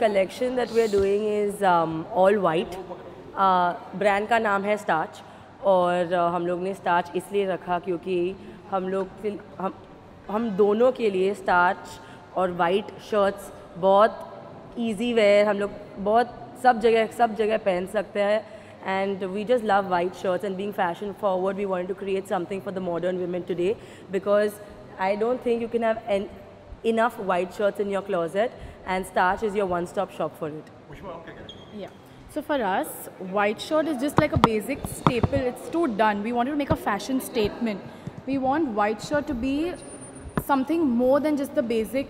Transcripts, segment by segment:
collection that we're doing is all white. Brand का नाम है स्टार्च और हम लोग ने स्टार्च इसलिए रखा क्योंकि हम दोनों के लिए स्टार्च और वाइट शर्ट्स बहुत इजी वेयर, हम लोग बहुत सब जगह पहन सकते हैं. And we just love white shirts, and being fashion forward, we wanted to create something for the modern women today, because I don't think you can have enough white shirts in your closet, and Starch is your one-stop shop for it. Yeah. So for us, white shirt is just like a basic staple. It's too done. We wanted to make a fashion statement. We want white shirt to be something more than just the basic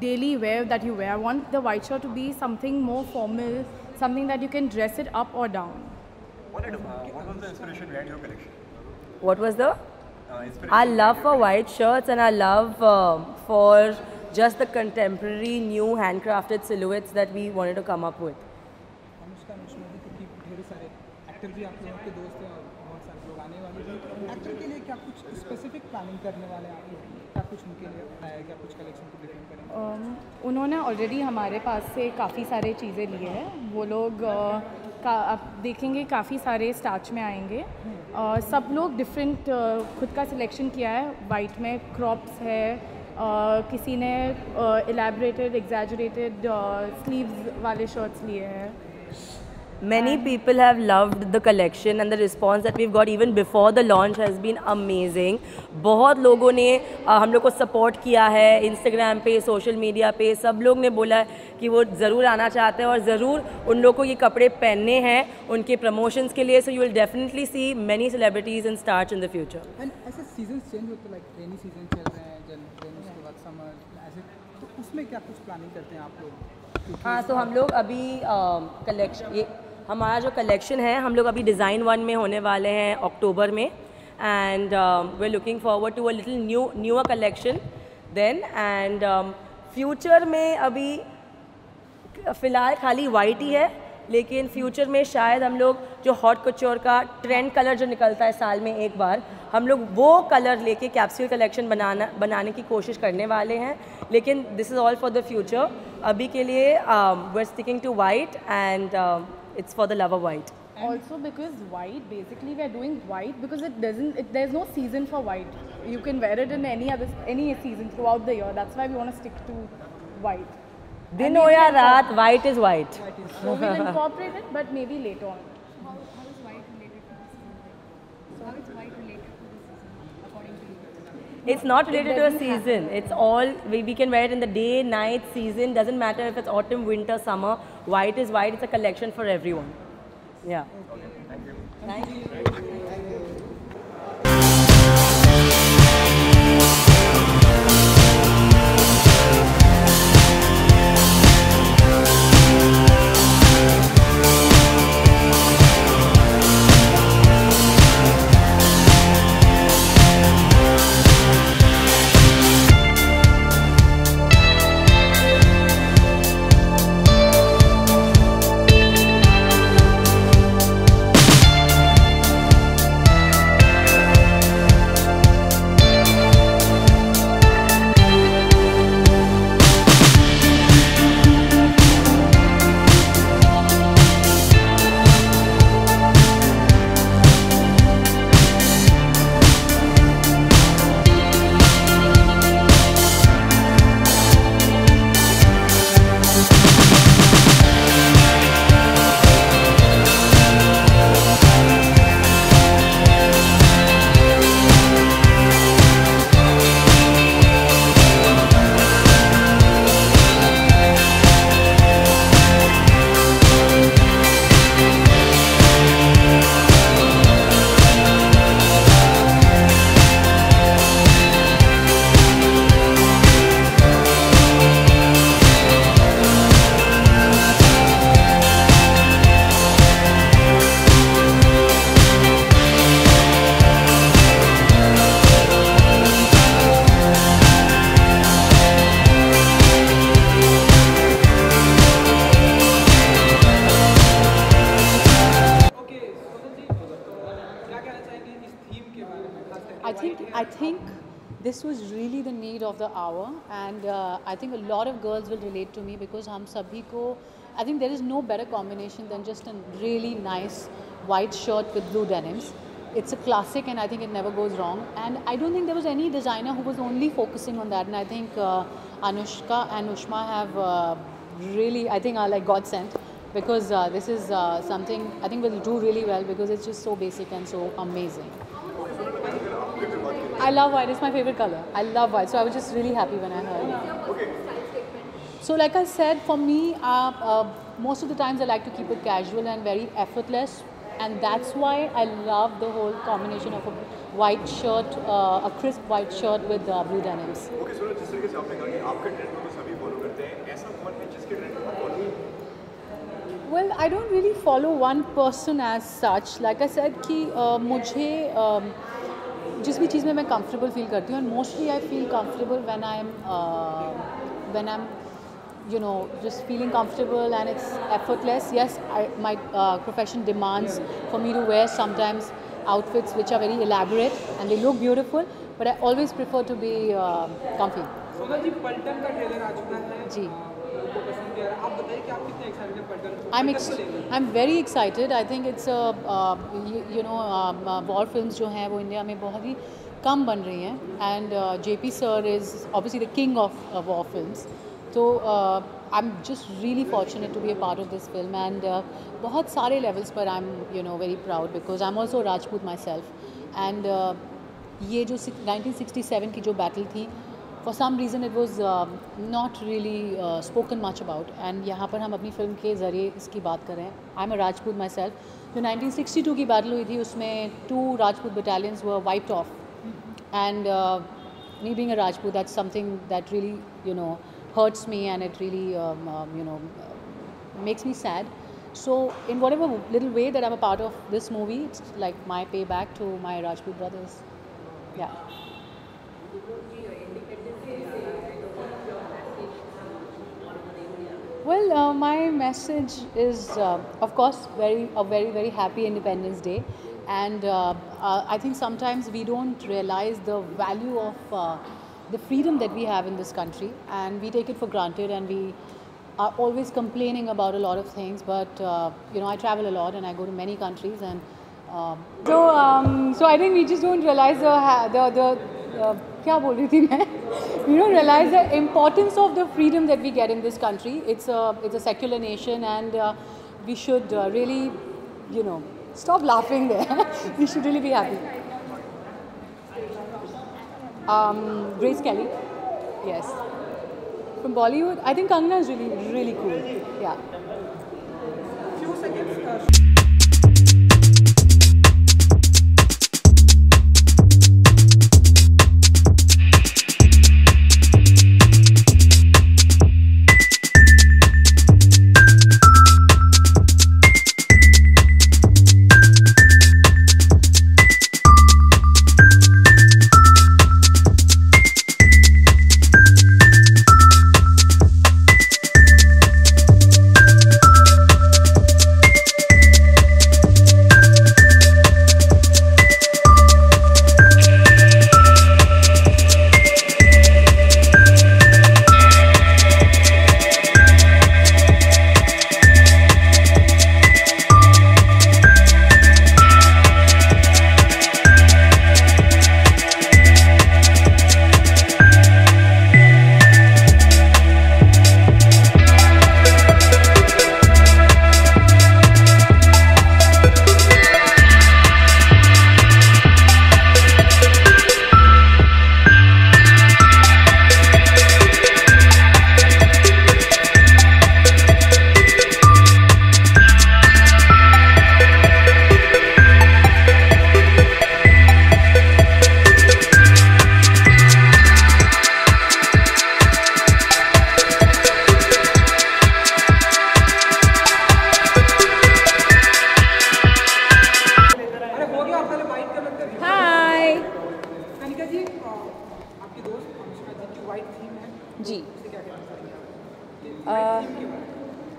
daily wear that you wear. I want the white shirt to be something more formal, something that you can dress it up or down. What was the inspiration behind your collection? What was the? Our love for white shirts and our love for just the contemporary new handcrafted silhouettes that we wanted to come up with. Anushka अनुष्मोदी क्योंकि ढेर सारे actor भी आप लोगों के दोस्त हैं और बहुत सारे लोग आने वाले हैं. एक्टर के लिए क्या कुछ स्पेसिफिक प्लानिंग करने वाले हैं आप लोग? क्या कुछ उनके लिए बनाया है? क्या कुछ कलेक्शन को डिफाइन करेंगे? उन्होंने ऑलरेडी हमारे पास से काफ़ी सारे चीज़ें लिए हैं. वो लोग आप देखेंगे काफ़ी सारे स्टार्च में आएंगे. सब लोग डिफरेंट खुद का सिलेक्शन किया है. वाइट में क्रॉप्स है, किसी ने एलैबोरेटेड एग्जैजरेटेड स्लीव्स वाले शर्ट्स लिए हैं. Many people have loved the collection, and the response that we've got even before the launch has been amazing. बहुत लोगों ने हम लोग को support किया है Instagram पे, social media पे. सब लोग ने बोला कि वो ज़रूर आना चाहते हैं और ज़रूर उन लोग को ये कपड़े पहनने हैं उनके promotions के लिए. So you will definitely see many celebrities in Starch in the future. And ऐसे seasons change होते हैं, like rainy season चल रहे हैं, then उसके बाद summer, ऐसे तो उसमें क्या कुछ planning करते हैं आप लोग? हाँ, तो हम लोग अभी कलेक्शन, ये हमारा जो कलेक्शन है हम लोग अभी डिज़ाइन 1 में होने वाले हैं अक्टूबर में. And we are looking forward to a little newer collection then. And future में अभी फ़िलहाल खाली वाइट ही है, लेकिन फ्यूचर में शायद हम लोग जो हॉट कच्योर का ट्रेंड कलर जो निकलता है साल में एक बार, हम लोग वो कलर लेके कैप्सूल कलेक्शन बनाने की कोशिश करने वाले हैं. लेकिन this is all for the future. अभी के लिए we are sticking to white, and it's for the love of white. Also because white, basically we are doing white because there's no season for white. You can wear it in any season throughout the year. That's why we want to stick to white. दिन हो या रात, white is white. So we'll incorporate it, but maybe later on. How is white related to this season? So how is white related to this season according to you? It's not related to a season. It's all, we can wear it in the day, night, season. Doesn't matter if it's autumn, winter, summer. White is white. It's a collection for everyone. Yeah. Thank you. I think this was really the need of the hour, and I think a lot of girls will relate to me because hum sabhi ko, I think there is no better combination than just a really nice white shirt with blue denims. It's a classic and I think it never goes wrong, and I don't think there was any designer who was only focusing on that, and I think Anushka and Ushma have really, I think, are like God sent, because this is something I think will do really well because it's just so basic and so amazing. I love white, it's my favorite color. I love white, so I was just really happy when I heard it. So like I said, for me, most of the times I like to keep it casual and very effortless, and that's why I love the whole combination of a white shirt, a crisp white shirt with blue denims. Okay, so जिस तरीके से आपने कहा कि आपके trend को तो सभी फॉलो करते हैं, ऐसा कौन है जिसके ट्रेंड को follow? Well, I don't really follow one person as such. Like I said कि मुझे जिस भी चीज़ में मैं comfortable feel करती हूँ, and mostly I feel comfortable when I'm you know, just feeling comfortable and it's effortless. Yes, my profession demands for me to wear sometimes outfits which are very elaborate and they look beautiful, but I always prefer to be comfy. Sonal जी, पलटन का trailer आ चुका है जी, लोगों को पसंद किया। आप बताइए कि आप कितने एक्साइटेड हैं पलटन को? I'm very excited. I think it's war films जो हैं वो इंडिया में बहुत ही कम बन रही हैं, and JP sir is obviously the king of war films. So I'm just really fortunate to be a part of this film, and बहुत सारे levels पर I'm very proud because I'm also a Rajput myself, and ये जो 1967 की जो battle थी, for some reason it was not really spoken much about, and यहाँ पर हम अपनी फिल्म के ज़रिए इसकी बात कर रहे हैं. I'm a Rajput myself. जो 1962 की battle हुई थी उसमें 2 Rajput battalions were wiped off, and me being a Rajput, that's something that really hurts me, and it really makes me sad. So in whatever little way that I'm a part of this movie, it's like my payback to my Rajput brothers. Yeah. Well, my message is, of course, a very, very happy Independence Day, and I think sometimes we don't realize the value of the freedom that we have in this country, and we take it for granted, and we are always complaining about a lot of things. But I travel a lot and I go to many countries, and so I think we just don't realize क्या बोल रही थी मैं? We don't realize the importance of the freedom that we get in this country. It's a secular nation, and we should really stop laughing there. We should really be happy. Grace Kelly, yes. From Bollywood, I think Kangana is really, really cool. Yeah. Few seconds.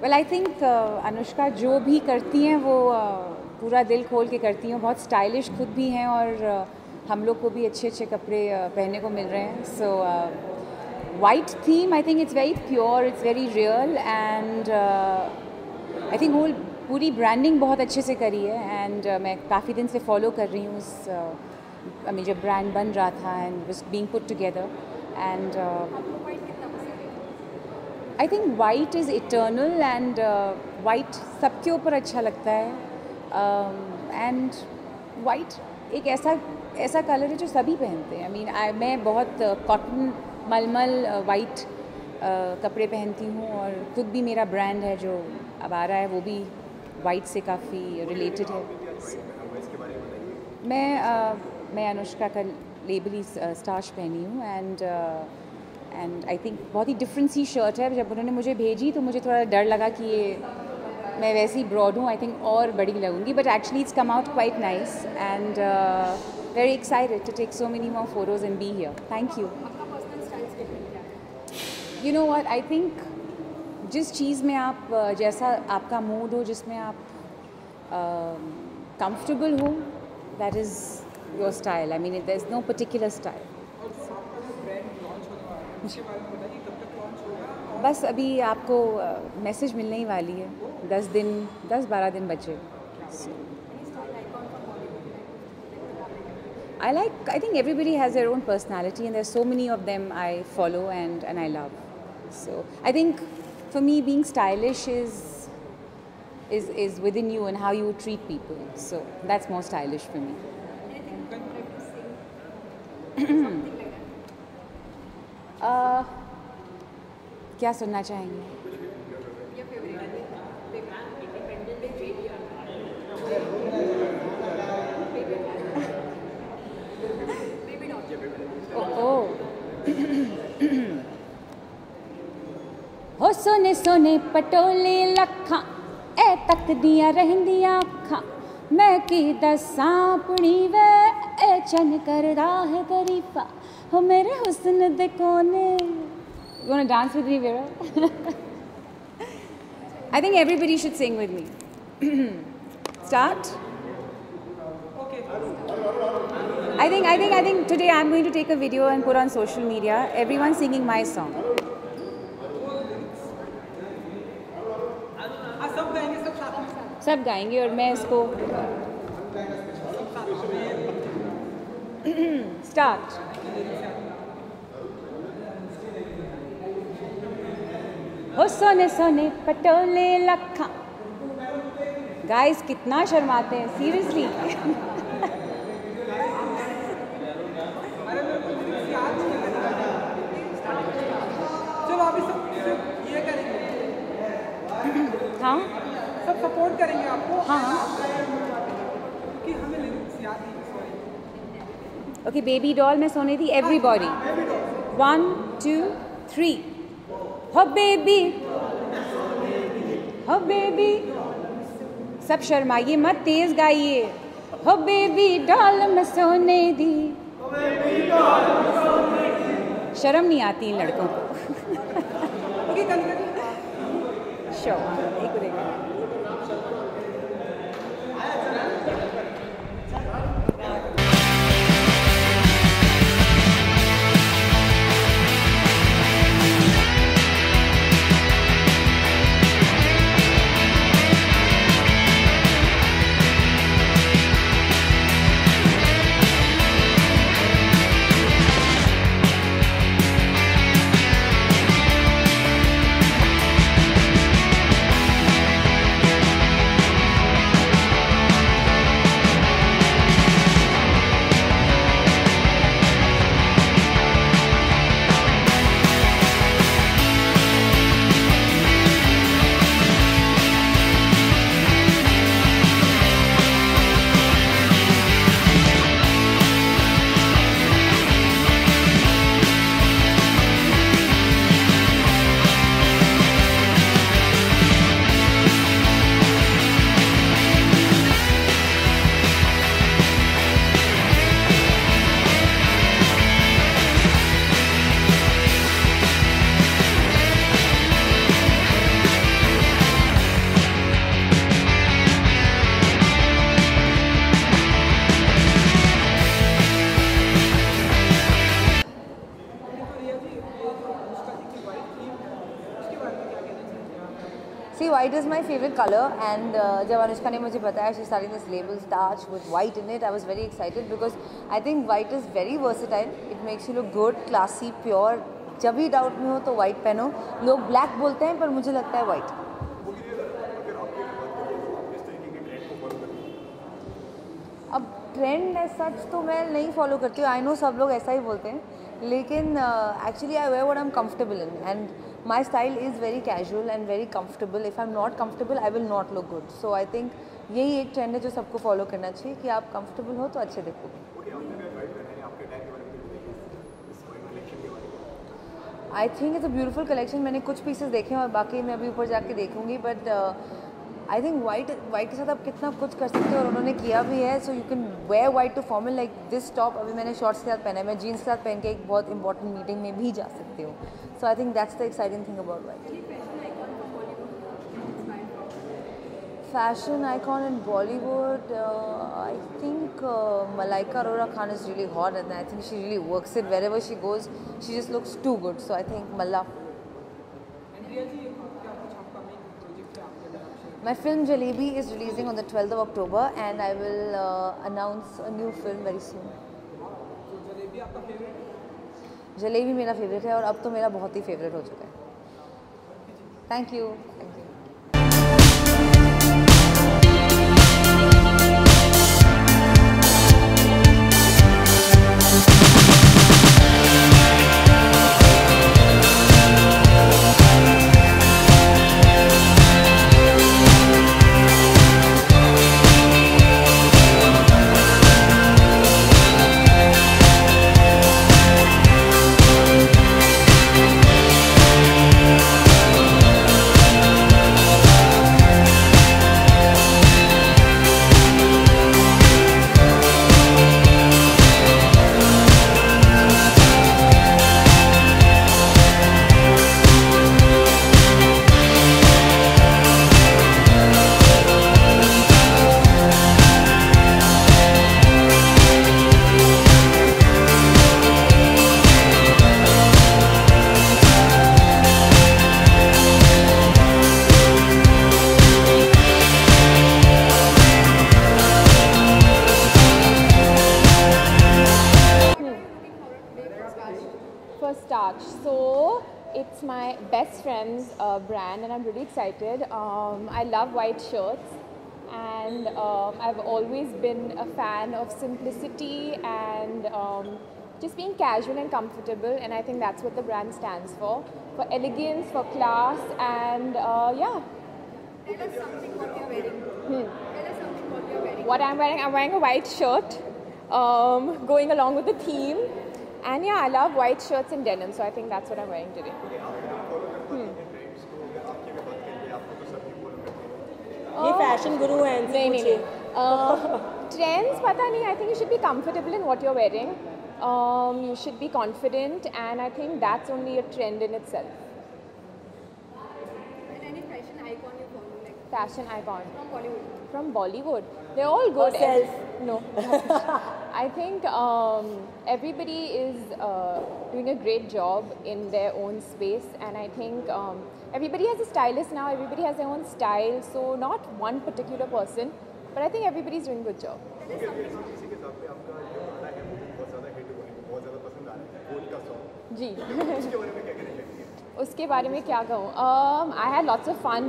Well I think Anushka जो भी करती हैं वो पूरा दिल खोल के करती हैं, बहुत स्टाइलिश खुद भी हैं और हम लोग को भी अच्छे अच्छे कपड़े पहनने को मिल रहे हैं. So white theme, I think it's very pure, it's very real, and I think whole पूरी ब्रांडिंग बहुत अच्छे से करी है. एंड मैं काफ़ी दिन से फॉलो कर रही हूँ उस जब ब्रांड बन रहा था and was being put together. And I think white is eternal, and white सबके ऊपर अच्छा लगता है. एंड वाइट एक ऐसा कलर है जो सभी पहनते हैं. मैं बहुत कॉटन मलमल वाइट कपड़े पहनती हूँ, और खुद भी मेरा ब्रांड है जो अब आ रहा है वो भी वाइट से काफ़ी रिलेटेड है. मैं अनुष्का का लेबल ही स्टार्च पहनी हूँ. एंड आई थिंक बहुत ही डिफरेंट सी शर्ट है. जब उन्होंने मुझे भेजी तो मुझे थोड़ा डर लगा कि ये मैं वैसे ही ब्रॉड हूँ, आई थिंक और बड़ी लगूंगी, but actually it's come out quite nice, and very excited to take so many more photos and be here. Thank you. You know what, I think जिस चीज़ में आप जैसा आपका मूड हो, जिसमें आप कंफर्टेबल हो, that is your style. I mean there is no particular style. बस अभी आपको मैसेज मिलने ही वाली है. 10-12 दिन बचे. I think everybody has their own personality, and there's so many of them I follow and I love. So I think for me, being stylish is within you and how you treat people. So that's more stylish for me. क्या सुनना चाहेंगे? हो सोने सोने पटोले लखा ए तक दिया रहंदियां अखा, मैं की दसां अपनी वे ए चन करदा है तरीफा, हो मेरे हुस्न दे कोने. You want to dance with me, Vera? I think everybody should sing with me. Start. I think today I'm going to take a video and put on social media. Everyone singing my song. सब गाएंगे और मैं इसको start. हो सोने सोने पटोले लखा. Guys कितना शर्माते हैं, सीरियसली. चलो अभी सब ये करेंगे. हाँ सब सपोर्ट करेंगे आपको. हाँ. कि हमें लिरिक्स याद नहीं. सॉरी. ओके, बेबी डॉल में सोने थी. एवरीबॉडी 1 2 3. हो बेबी, हो बेबी. सब शर्माइए मत, तेज गाइए. हो बेबी डॉल में सोने दी. शर्म नहीं आती इन लड़कों को. श्योर. एक minute. white is my favorite color, and जब अनुष्का ने मुझे बताया she's starting this label starch with white in it, I was very excited because I think white is very versatile. It makes you look good, classy, pure. जब भी doubt में हो तो white पहनो. लोग black बोलते हैं पर मुझे लगता है white. अब ट्रेंड एज सच तो मैं नहीं फॉलो करती हूँ. आई नो सब लोग ऐसा ही बोलते हैं, लेकिन actually I wear what I am comfortable in, and my style is very casual and very comfortable. If I am not comfortable I will not look good. So I think यही एक trend है जो सबको follow करना चाहिए कि आप comfortable हो तो अच्छे दिखोगे. I think it's a beautiful collection. मैंने कुछ पीसेस देखे हैं और बाकी मैं अभी ऊपर जाके देखूंगी, बट आई थिंक वाइट के साथ आप कितना कुछ कर सकते हो और उन्होंने किया भी है. So you can wear white to formal like this top. अभी मैंने शॉर्ट्स के साथ पहना है, मैं जीन्स के साथ पहन के एक बहुत इंपॉर्टेंट मीटिंग में भी जा सकती हूँ. So I think that's the exciting thing about white. Fashion icon in Bollywood, I think Malaika Arora Khan is really hot, and I think she really works it wherever she goes. She just looks too good. So I think Malla. My film Jalebi is releasing on the 12th of October, and I will announce a new film very soon. Jalebi मेरा favourite है और अब तो मेरा बहुत ही favourite हो चुका है. Thank you. Starch. So it's my best friend's brand, and I'm really excited. I love white shirts, and I've always been a fan of simplicity and just being casual and comfortable, and I think that's what the brand stands for elegance, for class, and yeah. Tell us something what you're wearing. Tell us something what you're wearing. What I'm wearing a white shirt, going along with the theme. And yeah, I love white shirts and denim, so I think that's what I'm wearing today. ये fashion गुरु हैं. नहीं. Trends पता नहीं. I think you should be comfortable in what you're wearing. You should be confident, and I think that's only a trend in itself. And any fashion icon you follow, like Fashion icon from Bollywood? from Bollywood. They're all good. Herself. No. I think everybody is doing a great job in their own space, and I think everybody has a stylist now. Everybody has their own style, so not one particular person, but I think everybody's doing a good job. जी. उसके बारे में क्या कहूँ? I had lots of fun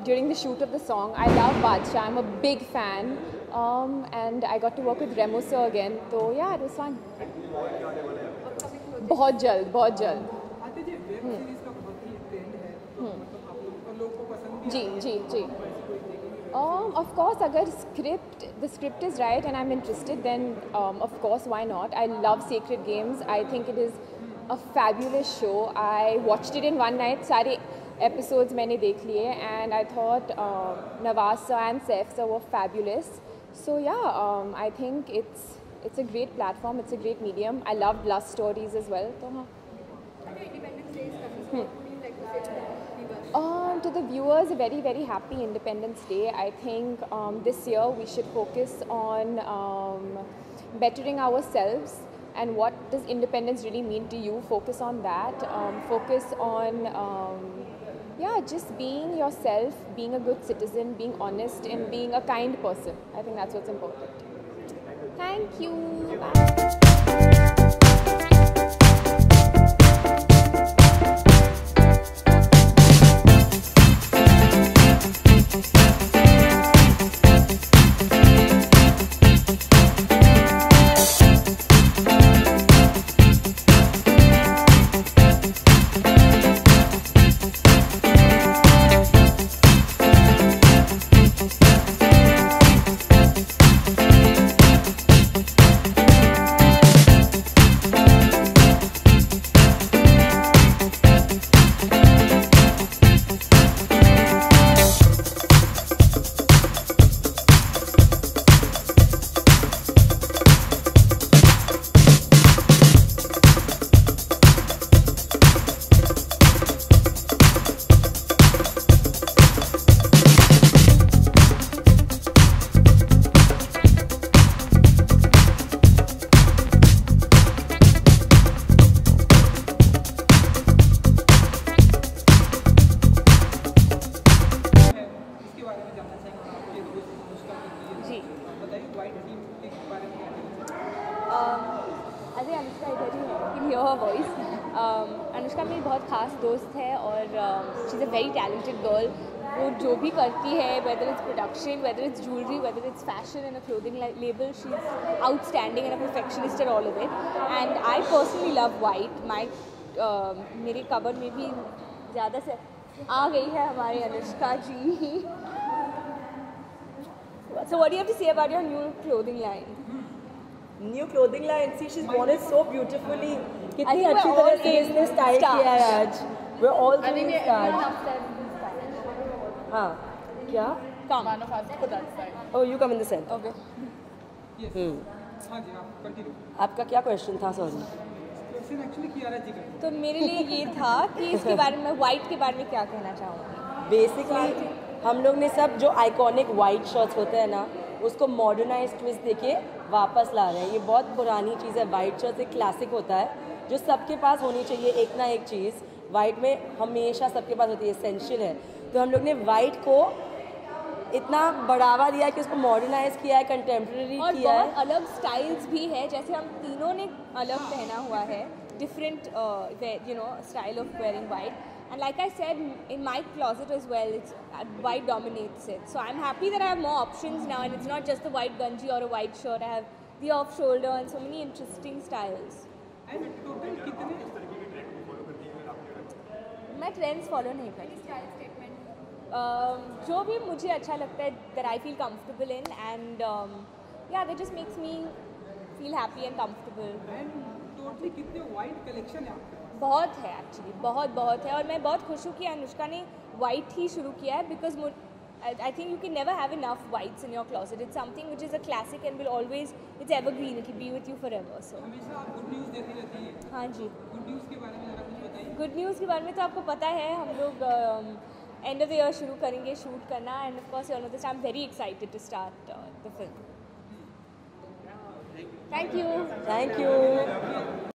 during the shoot of the song. I love Badshah. I'm a big fan. And I got to work with Remo sir again. So yeah, it was fun. बहुत जल्द. आते जी web series का बहुत ही trend है, तो मतलब आप लोगों को लोग को पसंद भी जी. Of course, अगर the script is right and I'm interested, then of course, why not? I love Sacred Games. I think it is a fabulous show. I watched it in one night. सारे episodes मैंने देख लिए, and I thought Nawaz sir and Saif sir were fabulous. So yeah, I think it's a great platform. It's a great medium. I loved love stories as well. So हाँ. Independence Day is coming. So what would you like to say to the viewers? To the viewers, a very, very happy Independence Day. I think this year we should focus on bettering ourselves, and what does independence really mean to you. Focus on that. Focus on yeah, just being yourself, being a good citizen, being honest, and being a kind person. I think that's what's important. Thank you. Bye. I think Anushka इधर ही है, you can hear her voice. Anushka मेरी बहुत ख़ास दोस्त है और she is a very talented girl. वो जो भी करती है, whether it's production, whether it's jewelry, whether it's fashion and a clothing label, she's outstanding and a perfectionist at all of it. And I personally love white. मेरे cover में भी ज़्यादा से आ गई है हमारी अनुष्का जी. So what do you have to say about your new clothing line? New clothing line. See, she's worn it so beautifully. कितनी अच्छी तरह से इसने स्टाइल किया है आज. We're all doing start. हाँ. क्या? Come. One of us for that side. Oh, you come in the center. Okay. Yes. हाँ जी, आप कंटिन्यू. आपका क्या क्वेश्चन था? सॉरी. क्वेश्चन एक्चुअली कियारा जी का. तो मेरे लिए ये था कि इसके बारे में वाइट के बारे में क्या कहना चाहूँगी. बेसिकली हम लोग ने सब जो आइकॉनिक वाइट शर्ट्स होते हैं ना, उसको मॉडर्नाइज ट्विस्ट देके वापस ला रहे हैं. ये बहुत पुरानी चीज़ है. वाइट शर्ट्स एक क्लासिक होता है जो सबके पास होनी चाहिए. एक ना एक चीज़ वाइट में हमेशा सबके पास होती है, एसेंशियल है. तो हम लोग ने वाइट को इतना बढ़ावा दिया कि उसको मॉडर्नाइज किया है, कंटेम्प्रेरी किया है. बहुत अलग स्टाइल्स भी है, जैसे हम तीनों ने अलग पहना हुआ है, different style of wearing white. And like I said, in my closet as well, white dominates it. So I'm happy that I have more options now, and it's not just the white gunji or a white shirt. I have the off shoulder and so many interesting styles. And total कितने मैं trends follow नहीं करती. Style statement जो भी मुझे अच्छा लगता है, that I feel comfortable in, and yeah, that just makes me feel happy and comfortable. and totally कितने वाइट कलेक्शन है आपके पास? बहुत है एक्चुअली, बहुत है. और मैं बहुत खुश हूँ कि अनुष्का ने वाइट ही शुरू किया है, because I think you can never have enough whites in your closet. It's something which is a classic and will always, it's evergreen, it will be with you forever. So हमेशा आप good news देती रहती हैं. हाँ जी. Good news के बारे में ज़रा कुछ बताइए. गुड न्यूज़ के बारे में तो आपको पता है, हम लोग एंड ऑफ द ईयर शुरू करेंगे शूट करना. And of course you know this, I am very excited to start the film. Thank you. Thank you.